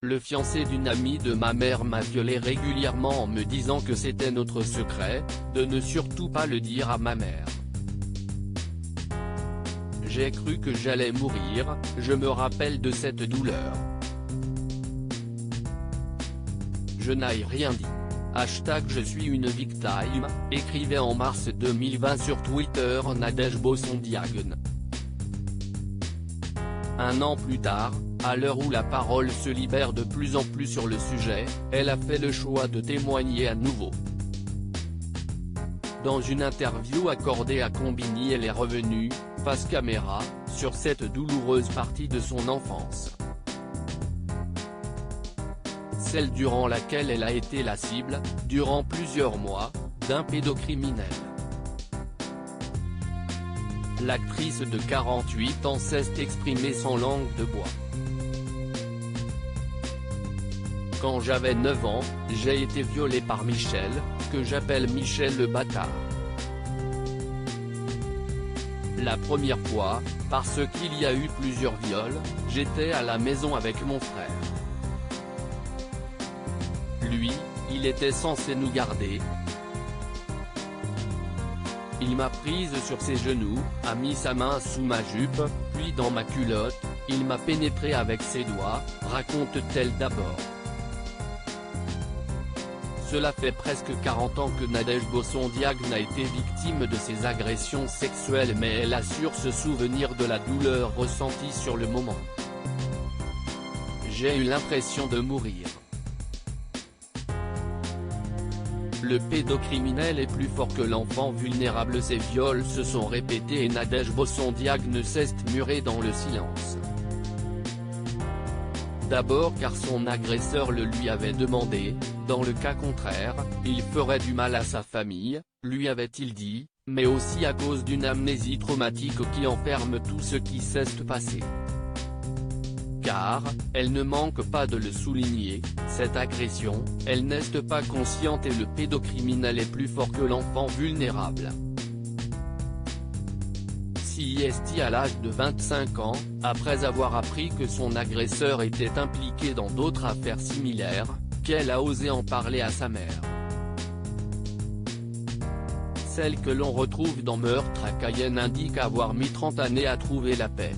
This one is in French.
Le fiancé d'une amie de ma mère m'a violé régulièrement en me disant que c'était notre secret, de ne surtout pas le dire à ma mère. J'ai cru que j'allais mourir, je me rappelle de cette douleur. Je n'ai rien dit. Je suis une victime, écrivait en mars 2020 sur Twitter Nadège Bossondiagne. Un an plus tard, à l'heure où la parole se libère de plus en plus sur le sujet, elle a fait le choix de témoigner à nouveau. Dans une interview accordée à Combini, elle est revenue, face caméra, sur cette douloureuse partie de son enfance. Celle durant laquelle elle a été la cible, durant plusieurs mois, d'un pédocriminel. L'actrice de 48 ans s'est exprimée sans langue de bois. Quand j'avais 9 ans, j'ai été violée par Michel, que j'appelle Michel le bâtard. La première fois, parce qu'il y a eu plusieurs viols, j'étais à la maison avec mon frère. Lui, il était censé nous garder. Il m'a prise sur ses genoux, a mis sa main sous ma jupe, puis dans ma culotte, il m'a pénétré avec ses doigts, raconte-t-elle d'abord. Cela fait presque 40 ans que Nadège Bossondiagne a été victime de ces agressions sexuelles, mais elle assure se souvenir de la douleur ressentie sur le moment. J'ai eu l'impression de mourir. Le pédocriminel est plus fort que l'enfant vulnérable. Ces viols se sont répétés et Nadège Bossondiagne s'est murée dans le silence. D'abord car son agresseur le lui avait demandé, dans le cas contraire, il ferait du mal à sa famille, lui avait-il dit, mais aussi à cause d'une amnésie traumatique qui enferme tout ce qui s'est passé. Car, elle ne manque pas de le souligner, cette agression, elle n'est pas consciente et le pédocriminel est plus fort que l'enfant vulnérable. Si à l'âge de 25 ans, après avoir appris que son agresseur était impliqué dans d'autres affaires similaires, qu'elle a osé en parler à sa mère. Celle que l'on retrouve dans Meurtre à Cayenne indique avoir mis 30 années à trouver la paix.